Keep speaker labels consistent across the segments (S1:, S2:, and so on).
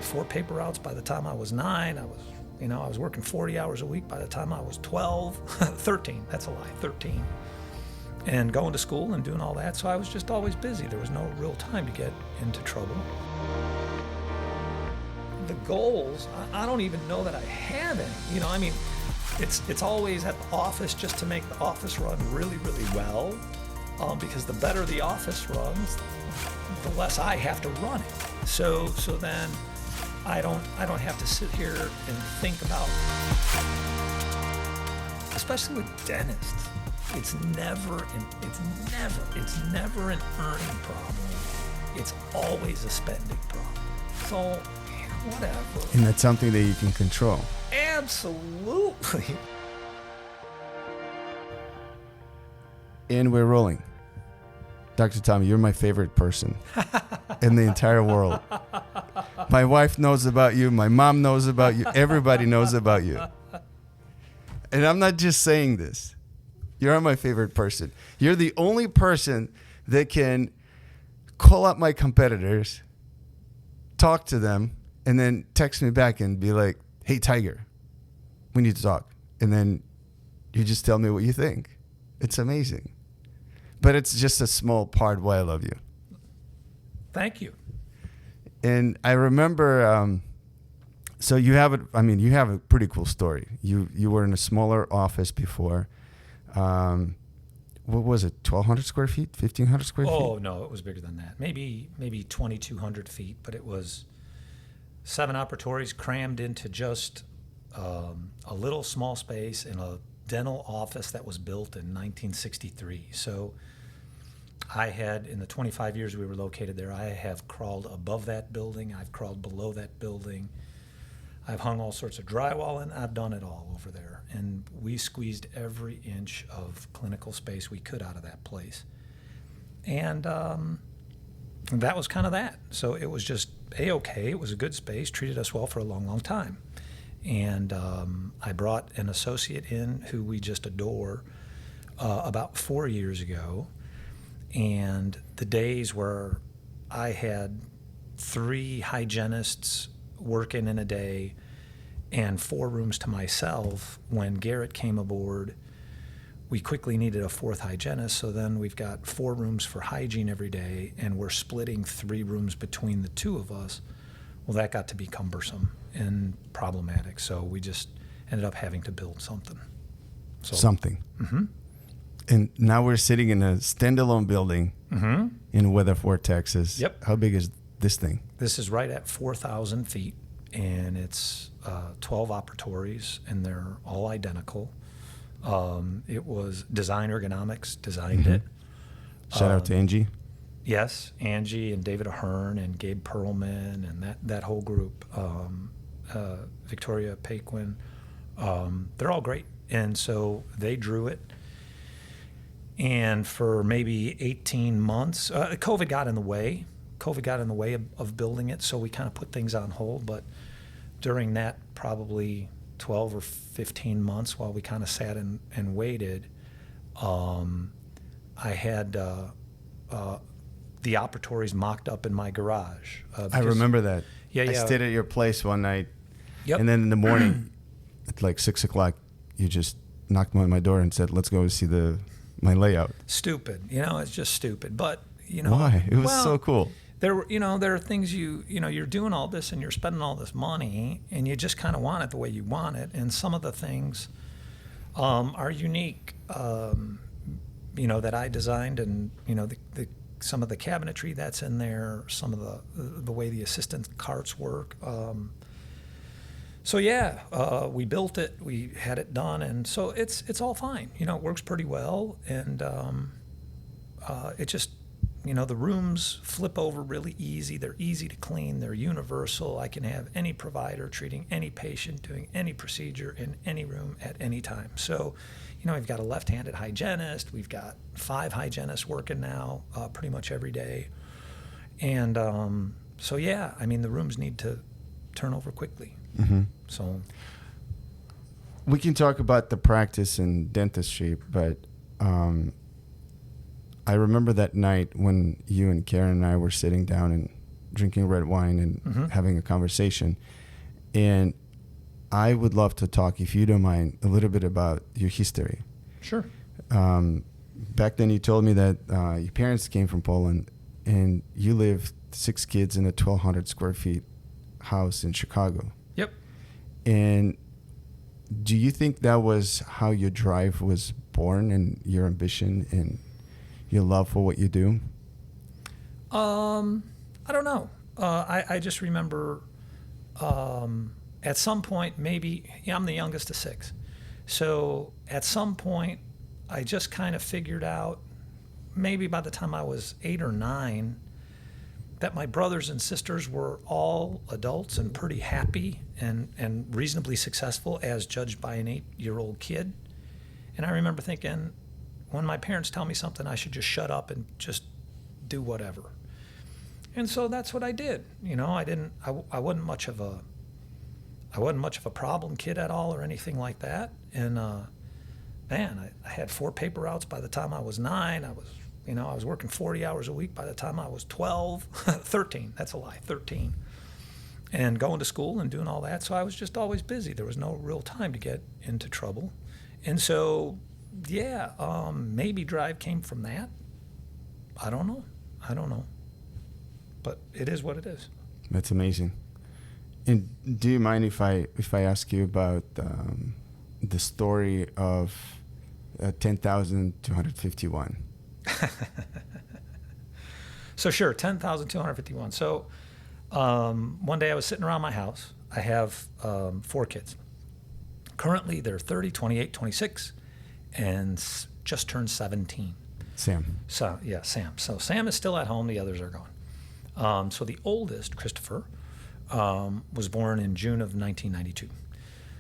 S1: have 4 paper routes by the time I was 9. I was working 40 hours a week by the time I was 12, 13. That's a lie, 13. And going to school and doing all that. So I was just always busy. There was no real time to get into trouble. The goals, I don't even know that I have any. It's always at the office just to make the office run really, really well. Because the better the office runs, the less I have to run it. So then I don't have to sit here and think about, especially with dentists, it's never an earning problem. It's always a spending problem. So, whatever.
S2: And that's something that you can control.
S1: Absolutely.
S2: And we're rolling. Dr. Tom, you're my favorite person in the entire world. My wife knows about you. My mom knows about you. Everybody knows about you. And I'm not just saying this. You're my favorite person. You're the only person that can call up my competitors, talk to them, and then text me back and be like, hey, Tiger, we need to talk. And then you just tell me what you think. It's amazing. But it's just a small part why I love you.
S1: Thank you.
S2: And I remember, so you have a pretty cool story. You were in a smaller office before. What was it, 1,200 square feet, 1,500 square feet?
S1: Oh, no, it was bigger than that. Maybe 2,200 feet, but it was 7 operatories crammed into just a little small space in a dental office that was built in 1963. So I had, in the 25 years we were located there, I have crawled above that building. I've crawled below that building. I've hung all sorts of drywall, and I've done it all over there. And we squeezed every inch of clinical space we could out of that place. And that was kind of that. So it was just A-okay. It was a good space, treated us well for a long, long time. And I brought an associate in who we just adore about 4 years ago. And the days where I had 3 hygienists working in a day and 4 rooms to myself, when Garrett came aboard, we quickly needed a 4th hygienist. So then we've got 4 rooms for hygiene every day, and we're splitting 3 rooms between the 2 of us. Well, that got to be cumbersome and problematic. So we just ended up having to build something.
S2: Something.
S1: Mm-hmm.
S2: And now we're sitting in a standalone building in Weatherford, Texas.
S1: Yep.
S2: How big is this thing?
S1: This is right at 4,000 feet, and it's 12 operatories, and they're all identical. It was Design Ergonomics designed it.
S2: Shout out to Angie.
S1: Yes, Angie and David Ahern and Gabe Perlman and that whole group, Victoria Paquin, they're all great. And so they drew it. And for maybe 18 months, COVID got in the way. COVID got in the way of building it, so we kind of put things on hold. But during that probably 12 or 15 months while we kind of sat and waited, I had the operatories mocked up in my garage.
S2: I remember that.
S1: Yeah.
S2: I stayed at your place one night.
S1: Yep.
S2: And then in the morning, at like 6 o'clock, you just knocked on my door and said, let's go see my layout.
S1: Stupid. It's just stupid. But,
S2: Why? It was so cool.
S1: There are things you're doing all this and you're spending all this money and you just kind of want it the way you want it. And some of the things are unique, that I designed, and, some of the cabinetry that's in there, some of the way the assistant carts work. We built it, we had it done, and so it's all fine. It works pretty well, and it just, the rooms flip over really easy. They're easy to clean. They're universal. I can have any provider treating any patient, doing any procedure in any room at any time. So, we've got a left-handed hygienist. We've got 5 hygienists working now pretty much every day. And the rooms need to turn over quickly.
S2: Mm-hmm.
S1: So
S2: we can talk about the practice in dentistry, but I remember that night when you and Karen and I were sitting down and drinking red wine and having a conversation. And I would love to talk, if you don't mind, a little bit about your history.
S1: Sure.
S2: Back then you told me that your parents came from Poland and you lived 6 kids in a 1,200 square feet house in Chicago.
S1: Yep.
S2: And do you think that was how your drive was born, and your ambition and your love for what you do?
S1: I don't know. I just remember at some point, maybe, I'm the youngest of 6. So at some point, I just kind of figured out, maybe by the time I was 8 or 9, that my brothers and sisters were all adults and pretty happy and reasonably successful as judged by an 8-year-old kid. And I remember thinking, when my parents tell me something, I should just shut up and just do whatever. And so that's what I did. I wasn't much of a problem kid at all or anything like that. And I had 4 paper routes by the time I was 9. I was working 40 hours a week by the time I was 12, 13. That's a lie, 13. And going to school and doing all that. So I was just always busy. There was no real time to get into trouble. And so, maybe drive came from that. I don't know. But it is what it is.
S2: That's amazing. And do you mind if I ask you about the story of 10,251?
S1: So sure, 10,251. So one day I was sitting around my house. I have 4 kids. Currently, they're 30, 28, 26, and just turned 17.
S2: Sam.
S1: So yeah, Sam. So Sam is still at home. The others are gone. So the oldest, Christopher, was born in June of 1992.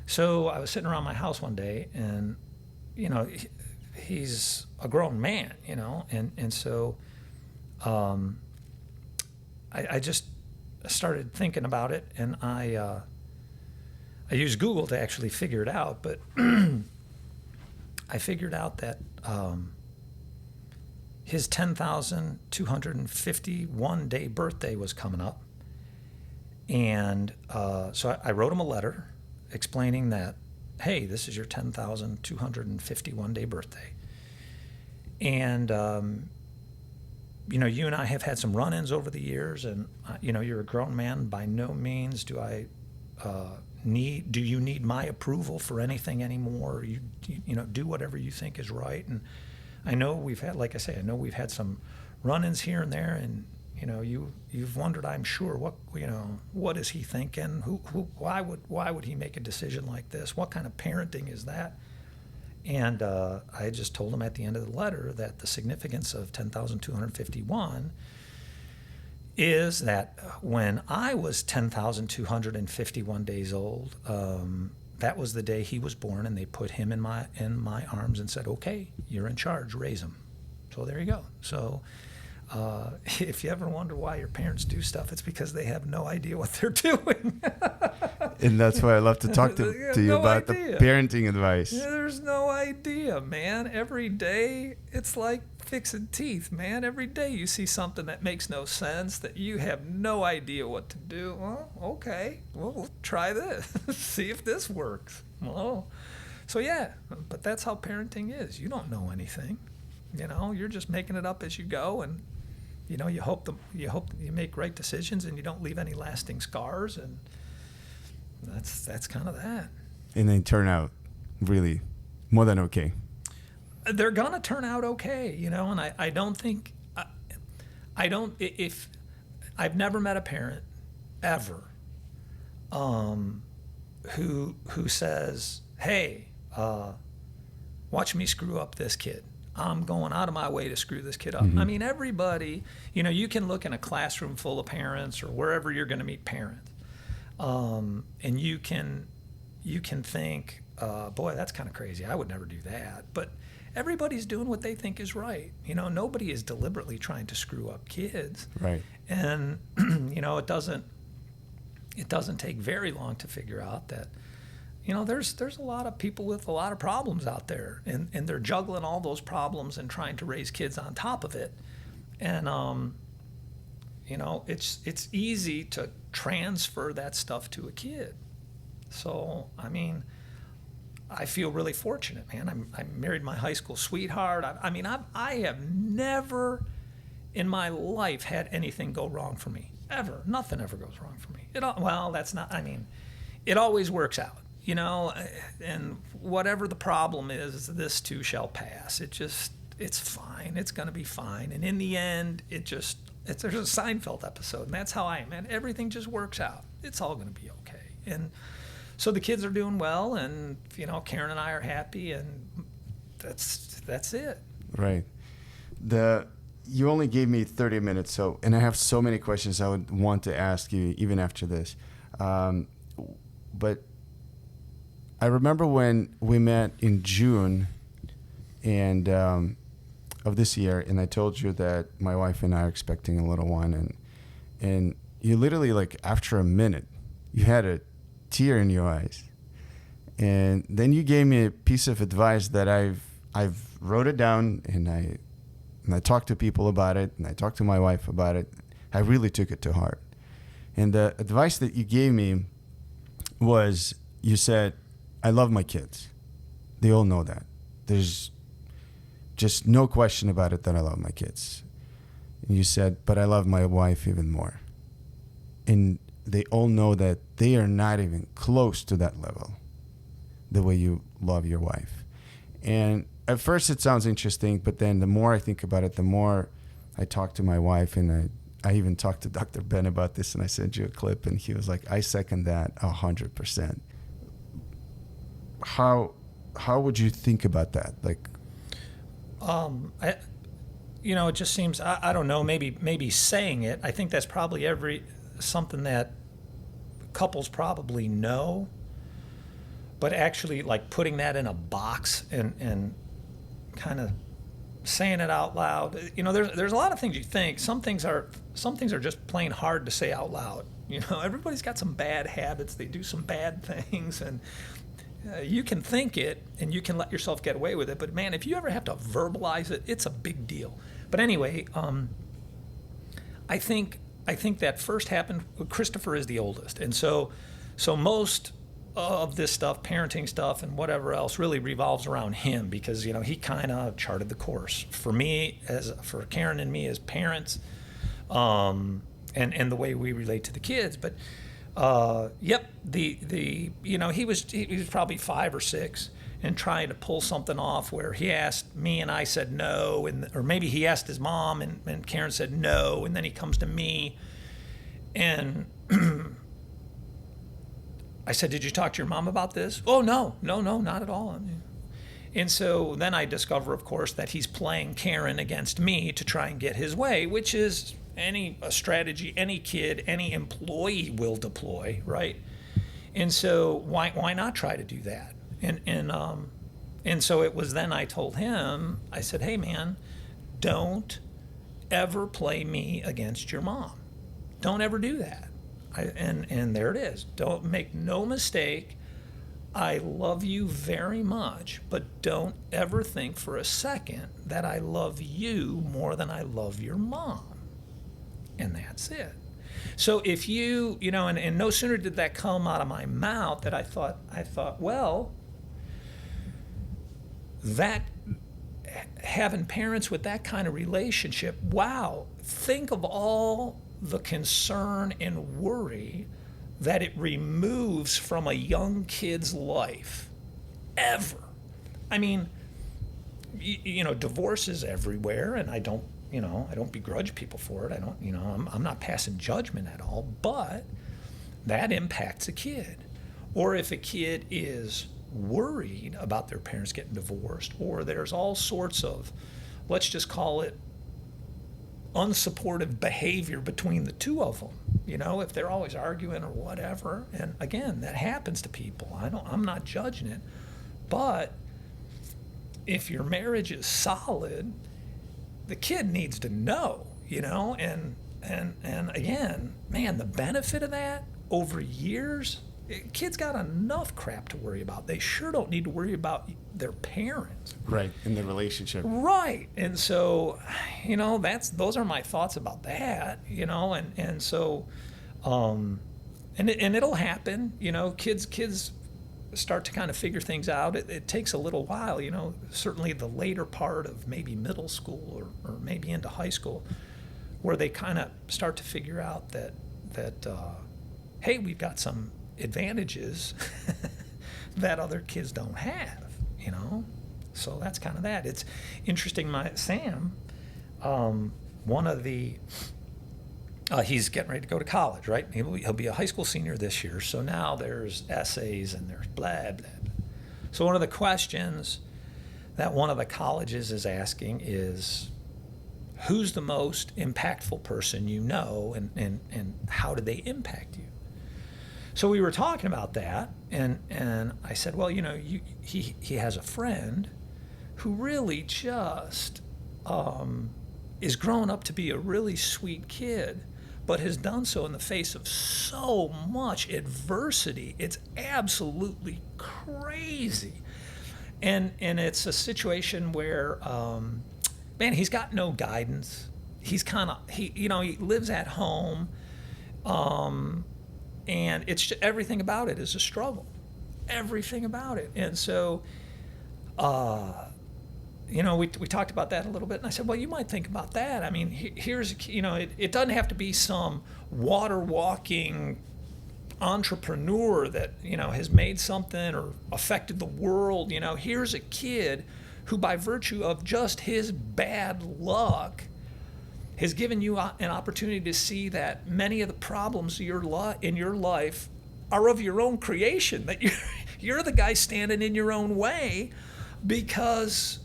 S1: So I was sitting around my house one day, and he's a grown man, and so I just started thinking about it, and I used Google to actually figure it out, but I figured out that his 10,251 day birthday was coming up, and so I wrote him a letter explaining that, hey, this is your 10,251 day birthday. And, you and I have had some run-ins over the years, and, you're a grown man. By no means do you need my approval for anything anymore. You do whatever you think is right. And I know we've had some run-ins here and there, and, you've wondered, I'm sure, what is he thinking? Why would he make a decision like this? What kind of parenting is that? And I just told him at the end of the letter that the significance of 10,251 is that when I was 10,251 days old, that was the day he was born, and they put him in my arms and said, okay, you're in charge, raise him. So there you go. So if you ever wonder why your parents do stuff, it's because they have no idea what they're doing.
S2: And that's why I love to talk to you about the parenting advice.
S1: Yeah, there's no idea, man. Every day, it's like fixing teeth, man. Every day you see something that makes no sense, that you have no idea what to do. Well, okay, we'll try this. See if this works. Well, so yeah, but that's how parenting is. You don't know anything. You're just making it up as you go, and you hope you make right decisions and you don't leave any lasting scars, and that's kind of that.
S2: And they turn out really more than okay.
S1: They're gonna turn out okay, and I don't think if I've never met a parent ever who says, hey, watch me screw up this kid. I'm going out of my way to screw this kid up.
S2: Mm-hmm.
S1: I mean, everybody, you can look in a classroom full of parents or wherever you're going to meet parents, and you can think, boy, that's kind of crazy. I would never do that. But everybody's doing what they think is right. Nobody is deliberately trying to screw up kids.
S2: Right.
S1: And it doesn't take very long to figure out that there's a lot of people with a lot of problems out there, and they're juggling all those problems and trying to raise kids on top of it. And it's easy to transfer that stuff to a kid. So, I mean, I feel really fortunate, man. I married my high school sweetheart. I have never in my life had anything go wrong for me, ever. Nothing ever goes wrong for me. It always works out, and whatever the problem is, this too shall pass. It's fine. It's going to be fine. And in the end, there's a Seinfeld episode, and that's how I am, man. Everything just works out. It's all going to be okay. And so the kids are doing well, and, Karen and I are happy, and that's it.
S2: Right. You only gave me 30 minutes, and I have so many questions I would want to ask you even after this. But I remember when we met in June of this year, and I told you that my wife and I are expecting a little one, and you literally, like, after a minute, you had a tear in your eyes, and then you gave me a piece of advice that I've wrote it down, and I talked to people about it, and I talked to my wife about it. I really took it to heart. And the advice that you gave me was, you said, I love my kids. They all know that. There's just no question about it that I love my kids. And you said, but I love my wife even more. And they all know that they are not even close to that level, the way you love your wife. And at first it sounds interesting, but then the more I think about it, the more I talk to my wife, and I even talked to Dr. Ben about this, and I sent you a clip, and he was like, I second that 100%. How would you think about that? Like,
S1: it just seems, I don't know, maybe saying it, I think that's probably something that couples probably know, but actually, like, putting that in a box and kind of saying it out loud. There's a lot of things you think. Some things are just plain hard to say out loud. Everybody's got some bad habits. They do some bad things, and you can think it and you can let yourself get away with it. But man, if you ever have to verbalize it, it's a big deal. But anyway, I think that first happened. Christopher is the oldest, and so most of this stuff, parenting stuff and whatever else, really revolves around him, because he kind of charted the course for me, for Karen and me as parents, and the way we relate to the kids. But he was probably 5 or 6 and trying to pull something off where he asked me and I said no, or maybe he asked his mom and Karen said no, and then he comes to me and I said, did you talk to your mom about this? Oh, no, not at all. And so then I discover, of course, that he's playing Karen against me to try and get his way, which is a strategy any kid, any employee will deploy, right? And so why not try to do that? And so it was then I told him, I said, hey, man, don't ever play me against your mom. Don't ever do that. And there it is. Don't make no mistake. I love you very much, but don't ever think for a second that I love you more than I love your mom. And that's it. So if and no sooner did that come out of my mouth that I thought, well, that having parents with that kind of relationship, wow, think of all the concern and worry that it removes from a young kid's life ever. I mean, divorce is everywhere, and I don't begrudge people for it. I'm not passing judgment at all, but that impacts a kid. Or if a kid is worried about their parents getting divorced, or there's all sorts of, let's just call it, unsupportive behavior between the two of them, if they're always arguing or whatever. And again, that happens to people. I'm not judging it, but if your marriage is solid, the kid needs to know, and again, man, the benefit of that over years, Kids got enough crap to worry about. They sure don't need to worry about their parents.
S2: Right, in the relationship.
S1: Right. And so, those are my thoughts about that, and so, and it'll happen, kids start to kind of figure things out. It takes a little while, certainly the later part of maybe middle school or maybe into high school, where they kind of start to figure out that hey, we've got some advantages that other kids don't have, So that's kind of that. It's interesting. Sam, one of the he's getting ready to go to college, right? He'll be a high school senior this year. So now there's essays and there's blah, blah, blah. So one of the questions that one of the colleges is asking is, who's the most impactful person you know, and how did they impact you? So we were talking about that, and I said, well, he has a friend who really just is growing up to be a really sweet kid, but has done so in the face of so much adversity. It's absolutely crazy. And it's a situation where, man, he's got no guidance. He's he lives at home, and it's just, everything about it is a struggle. Everything about it. And so, we talked about that a little bit, and I said, well, you might think about that. I mean, here's, it doesn't have to be some water walking entrepreneur that, has made something or affected the world. Here's a kid who, by virtue of just his bad luck, has given you an opportunity to see that many of the problems in your life are of your own creation, that you're the guy standing in your own way, because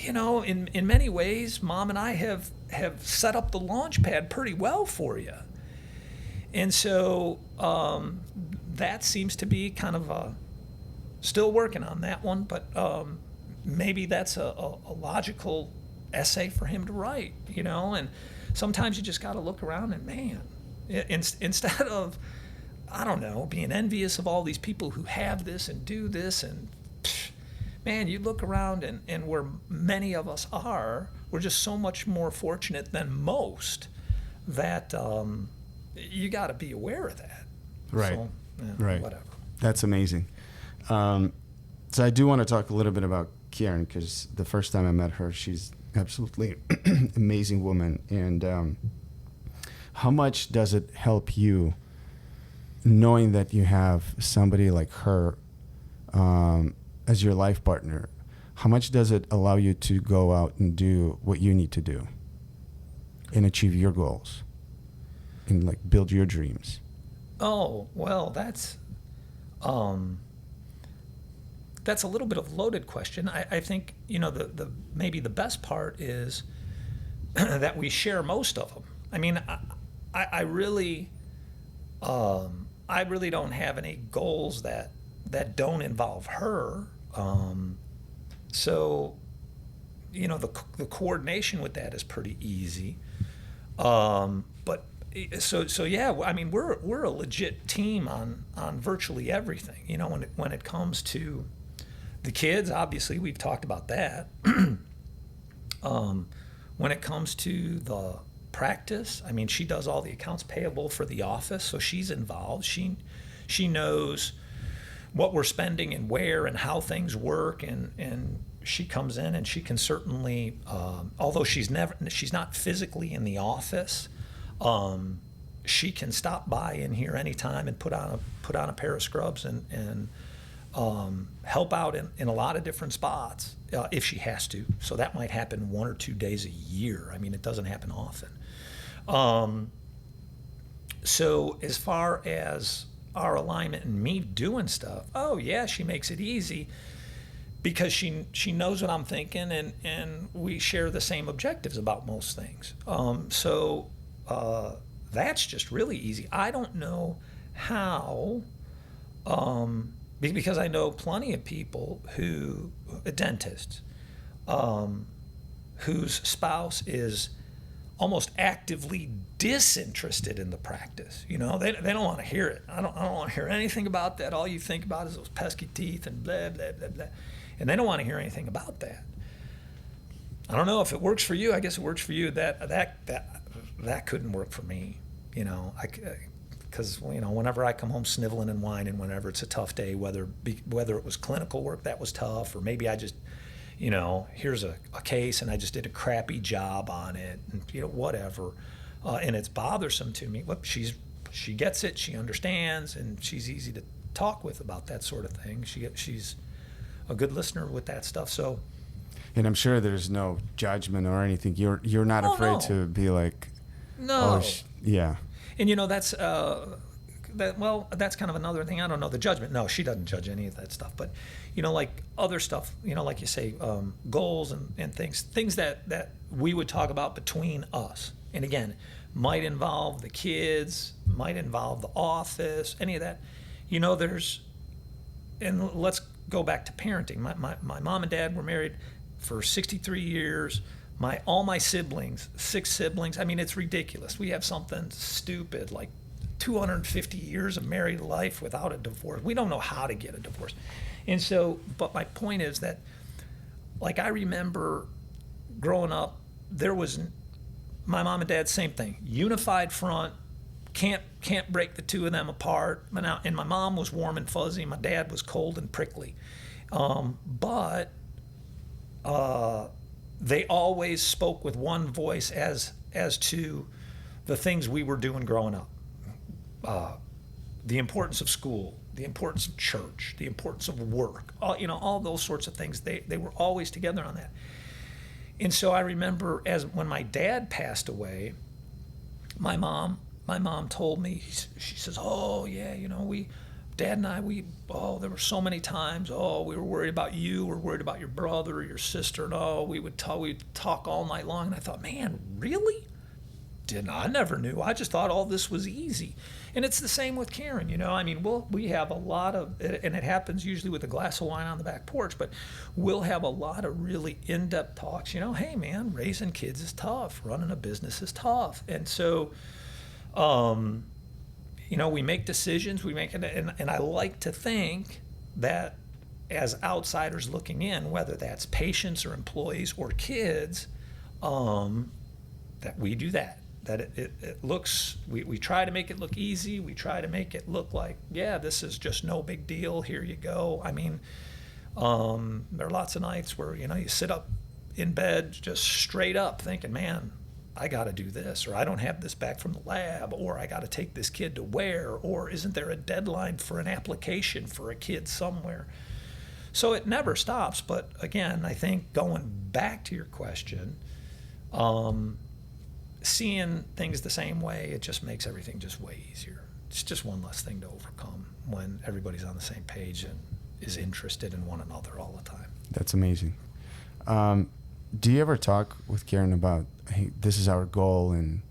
S1: in many ways, Mom and I have set up the launch pad pretty well for you. And so that seems to be kind of still working on that one, but maybe that's a logical essay for him to write, and sometimes you just got to look around and, man, instead of, I don't know, being envious of all these people who have this and do this, and man, you look around and where many of us are, we're just so much more fortunate than most that you got to be aware of that.
S2: Right.
S1: So,
S2: right.
S1: Whatever.
S2: That's amazing. So I do want to talk a little bit about Kieran, because the first time I met her, she's absolutely amazing woman. And how much does it help you knowing that you have somebody like her as your life partner? How much does it allow you to go out and do what you need to do and achieve your goals and like build your dreams?
S1: Oh, well, that's a little bit of a loaded question. I think, the maybe the best part is that we share most of them. I mean, I really don't have any goals that don't involve her. So, the coordination with that is pretty easy. But so yeah, I mean, we're a legit team on virtually everything. When it comes to the kids, obviously we've talked about that. When it comes to the practice, I mean, she does all the accounts payable for the office, so she's involved. She knows what we're spending and where and how things work, and she comes in and she can certainly, although she's not physically in the office, she can stop by in here anytime and put on a pair of scrubs and help out in a lot of different spots if she has to. So that might happen 1 or 2 days a year. I mean, it doesn't happen often. So as far as our alignment and me doing stuff, oh yeah, she makes it easy because she knows what I'm thinking, and we share the same objectives about most things. So that's just really easy. I don't know how, because I know plenty of people dentists, whose spouse is almost actively disinterested in the practice. You know, they don't want to hear it. I don't want to hear anything about that. All you think about is those pesky teeth and blah, blah, blah, blah. And they don't want to hear anything about that. I don't know if it works for you. I guess it works for you. That couldn't work for me. You know, because you know, whenever I come home sniveling and whining, whenever it's a tough day, whether it was clinical work that was tough, or maybe I just, you know, here's a case and I just did a crappy job on it, and you know, whatever, and it's bothersome to me. Look, she gets it, she understands, and she's easy to talk with about that sort of thing. She's a good listener with that stuff. So.
S2: And I'm sure there's no judgment or anything. You're not afraid to be like,
S1: no,
S2: yeah.
S1: And you know, that's that's kind of another thing. I don't know the judgment. No, she doesn't judge any of that stuff. But you know, like other stuff, you know, like you say, goals and things that we would talk about between us. And again, might involve the kids, might involve the office, any of that. You know, and let's go back to parenting. My mom and dad were married for 63 years. All my siblings, 6 siblings, I mean, it's ridiculous. We have something stupid like 250 years of married life without a divorce. We don't know how to get a divorce. And so, but my point is that, like, I remember growing up, there was, my mom and dad, same thing, unified front, can't break the two of them apart. And my mom was warm and fuzzy, my dad was cold and prickly. But they always spoke with one voice as to the things we were doing growing up. The importance of school, the importance of church, the importance of work, all those sorts of things. They were always together on that. And so I remember when my dad passed away, my mom told me, she says, oh yeah, you know, Dad and I, there were so many times, we were worried about you, we're worried about your brother or your sister, and we'd talk all night long. And I thought, man, really? I never knew. I just thought all this was easy. And it's the same with Karen, you know. I mean, we have a lot of, and it happens usually with a glass of wine on the back porch, but we'll have a lot of really in-depth talks, you know. Hey man, raising kids is tough, running a business is tough. And so, you know, we make decisions, and I like to think that as outsiders looking in, whether that's patients or employees or kids, that we do that. That it looks, we try to make it look easy. We try to make it look like, yeah, this is just no big deal. Here you go. I mean, there are lots of nights where, you know, you sit up in bed just straight up thinking, man, I got to do this, or I don't have this back from the lab, or I got to take this kid to where, or isn't there a deadline for an application for a kid somewhere? So it never stops. But again, I think going back to your question, seeing things the same way, it just makes everything just way easier. It's just one less thing to overcome when everybody's on the same page and is interested in one another all the time.
S2: That's amazing. Do you ever talk with Karen about, hey, this is our goal and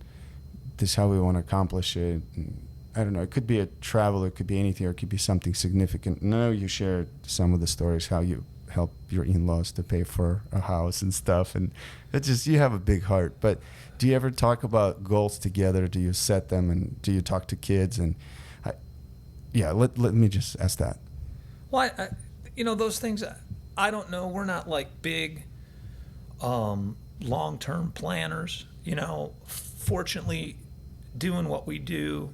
S2: this is how we want to accomplish it? And I don't know, it could be a travel, it could be anything, or it could be something significant. And I know you shared some of the stories, how you help your in-laws to pay for a house and stuff, and it's just, you have a big heart. But do you ever talk about goals together? Do you set them, and do you talk to kids? And let me just ask that.
S1: Well, you know, those things, I don't know. We're not like big long-term planners. You know, fortunately, doing what we do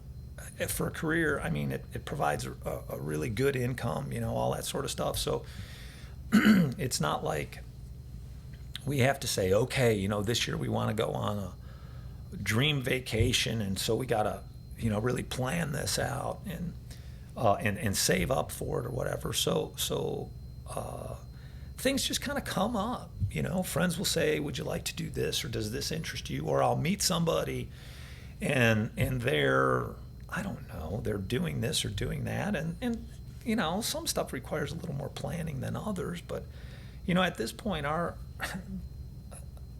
S1: for a career, I mean, it provides a really good income, you know, all that sort of stuff. So it's not like we have to say, okay, you know, this year we want to go on a dream vacation, and so we got to, you know, really plan this out and save up for it or whatever. So things just kind of come up, you know. Friends will say, would you like to do this, or does this interest you? Or I'll meet somebody and they're, I don't know, they're doing this or doing that, and you know, some stuff requires a little more planning than others. But you know, at this point,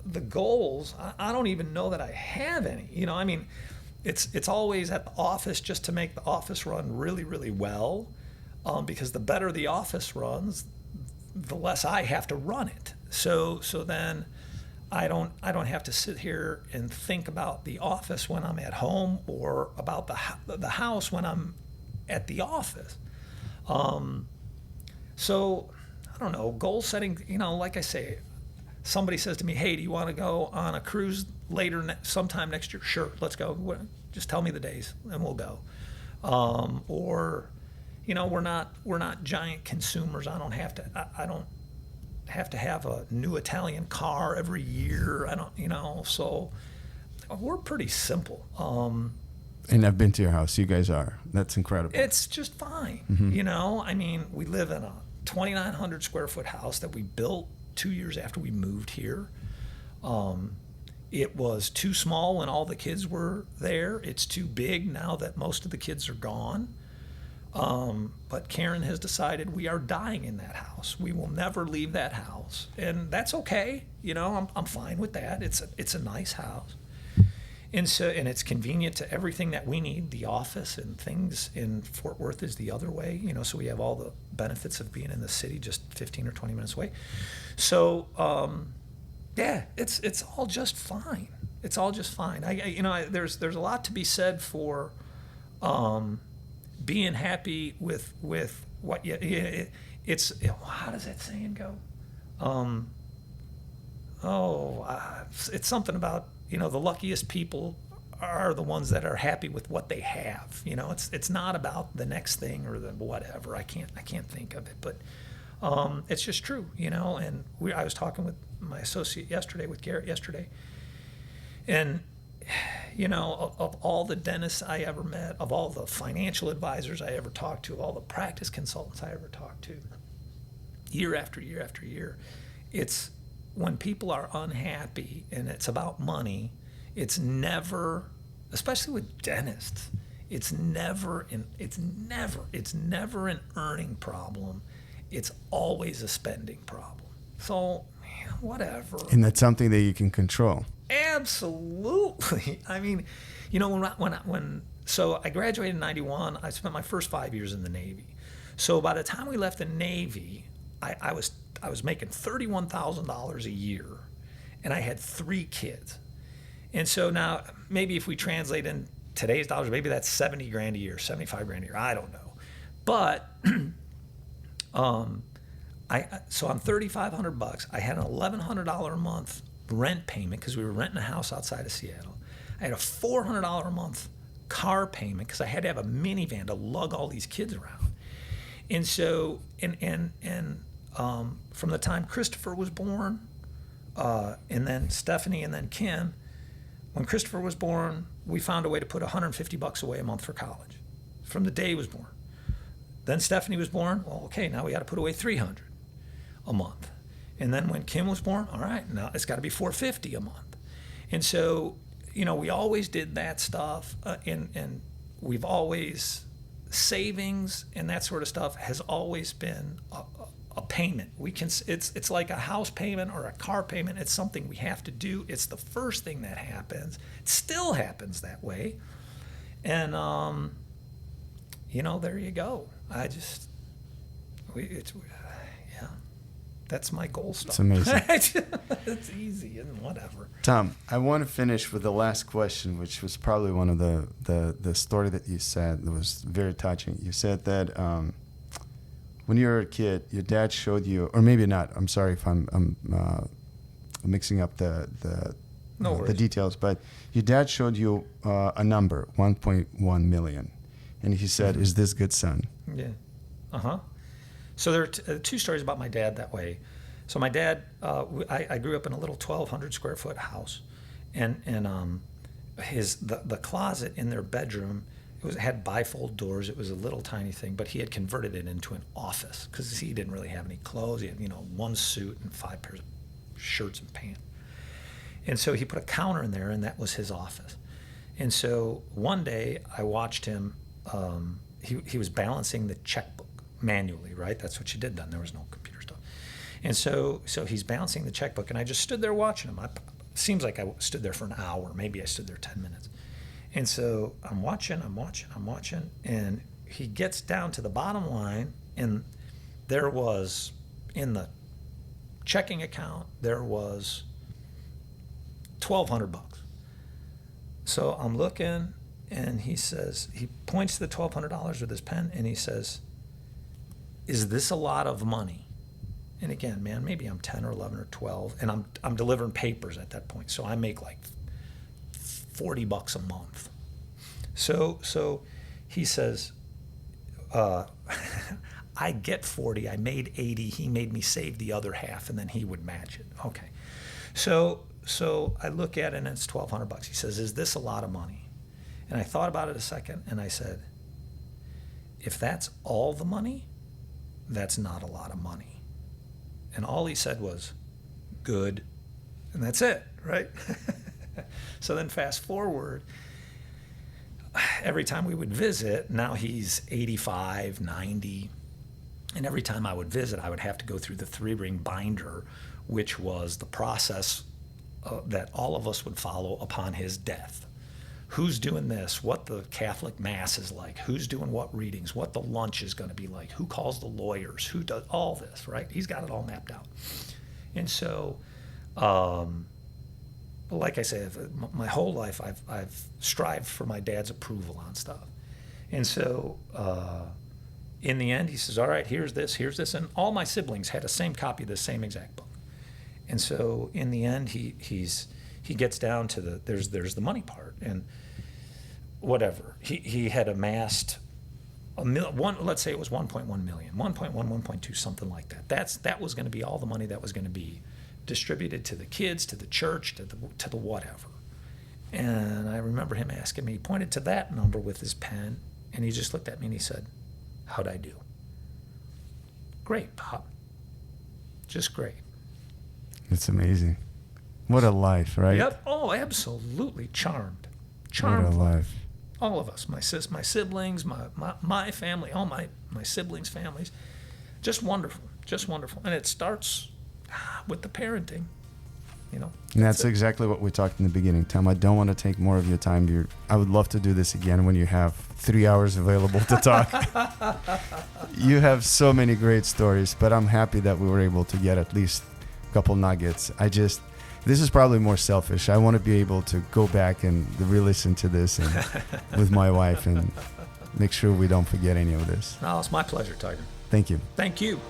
S1: the goals, I don't even know that I have any. You know, I mean, it's always at the office, just to make the office run really, really well, because the better the office runs, the less I have to run it. So then I don't have to sit here and think about the office when I'm at home or about the house when I'm at the office. So I don't know, goal setting, like I say, somebody says to me, hey, do you want to go on a cruise sometime next year? Sure, let's go. Just tell me the days and we'll go. Or, we're not giant consumers. I don't have to have a new Italian car every year. So we're pretty simple.
S2: And I've been to your house. You guys are. That's incredible.
S1: It's just fine. We live in a 2,900 square foot house that we built 2 years after we moved here. It was too small when all the kids were there. It's too big now that most of the kids are gone. But Karen has decided we are dying in that house. We will never leave that house, and that's okay. I'm fine with that. It's a nice house, and it's convenient to everything that we need. The office and things in Fort Worth is the other way. So we have all the benefits of being in the city, just 15 or 20 minutes away. So it's all just fine. It's all just fine. There's a lot to be said for being happy with what it's. How does that saying go? It's something about the luckiest people are the ones that are happy with what they have. It's not about the next thing or the whatever. I can't think of it, but it's just true. And I was talking with my associate with Garrett yesterday, and of all the dentists I ever met, of all the financial advisors I ever talked to, of all the practice consultants I ever talked to, year after year after year, it's when people are unhappy and it's about money, it's never, especially with dentists, it's never an earning problem. It's always a spending problem. So, whatever.
S2: And that's something that you can control.
S1: Absolutely. So I graduated in 91. I spent my first 5 years in the Navy. So by the time we left the Navy, I was making $31,000 a year, and I had 3 kids. And so now maybe if we translate in today's dollars, maybe that's $70,000 a year, $75,000 a year. I don't know, but so on $3,500, I had an $1,100 a month rent payment because we were renting a house outside of Seattle. I had a $400 a month car payment because I had to have a minivan to lug all these kids around. And so, from the time Christopher was born, and then Stephanie, and then Ken, when Christopher was born, we found a way to put $150 away a month for college from the day he was born. Then Stephanie was born. Well, okay, now we got to put away $300 a month. And then when Kim was born, all right, now it's got to be $450 a month. And so, we always did that stuff, and we've always, savings and that sort of stuff has always been a payment. It's like a house payment or a car payment. It's something we have to do. It's the first thing that happens. It still happens that way. And, there you go. That's my goal stuff.
S2: It's amazing.
S1: It's easy and whatever.
S2: Tom, I want to finish with the last question, which was probably one of the story that you said that was very touching. You said that when you were a kid, your dad showed you, or maybe not. I'm sorry if I'm mixing up the details, but your dad showed you a number, 1.1 million, and he said, "Is this good, son?"
S1: Yeah. So there are 2 stories about my dad that way. So my dad, I grew up in a little 1,200 square foot house, and the closet in their bedroom, it had bifold doors. It was a little tiny thing, but he had converted it into an office because he didn't really have any clothes. He had 1 suit and 5 pairs of shirts and pants. And so he put a counter in there, and that was his office. And so one day I watched him. He was balancing the checkbook manually, right? That's what you did then. There was no computer stuff. And so he's balancing the checkbook, and I just stood there watching him. It seems like I stood there for an hour. Maybe I stood there 10 minutes. And so I'm watching, and he gets down to the bottom line, and there was, in the checking account, there was $1,200. So I'm looking, and he points to the $1,200 with his pen, and he says, "Is this a lot of money?" And again, man, maybe I'm 10 or 11 or 12, and I'm delivering papers at that point, so I make like $40 a month. So he says, I get 40, I made 80, he made me save the other half, and then he would match it. Okay. So I look at it, and it's $1,200. He says, "Is this a lot of money?" And I thought about it a second, and I said, "If that's all the money, that's not a lot of money." And all he said was, "Good." And that's it, right? So then fast forward, every time we would visit, now he's 85, 90. And every time I would visit, I would have to go through the 3-ring binder, which was the process that all of us would follow upon his death. Who's doing this, what the Catholic Mass is like, who's doing what readings, what the lunch is going to be like, who calls the lawyers, who does all this, right? He's got it all mapped out. And so, like I said, my whole life I've strived for my dad's approval on stuff. And so in the end, he says, "All right, here's this. And all my siblings had the same copy of the same exact book. And so in the end, he gets down to there's the money part, and whatever he had amassed let's say it was 1.1 million, 1.1, 1.2, something like that. That was going to be all the money that was going to be distributed to the kids, to the church, to the whatever. And I remember him asking me, he pointed to that number with his pen, and he just looked at me and he said, "How'd I do?" "Great, Pop. Just great."
S2: It's amazing. What a life, right?
S1: Yep. Oh, absolutely charmed.
S2: What a life.
S1: All of us, my siblings, my family, all my siblings' families. Just wonderful. And it starts with the parenting,
S2: And that's exactly what we talked in the beginning. Tom, I don't want to take more of your time. I would love to do this again when you have 3 hours available to talk. You have so many great stories, but I'm happy that we were able to get at least a couple nuggets. This is probably more selfish. I want to be able to go back and re-listen to this and with my wife and make sure we don't forget any of this.
S1: No, it's my pleasure, Tiger.
S2: Thank you.
S1: Thank you.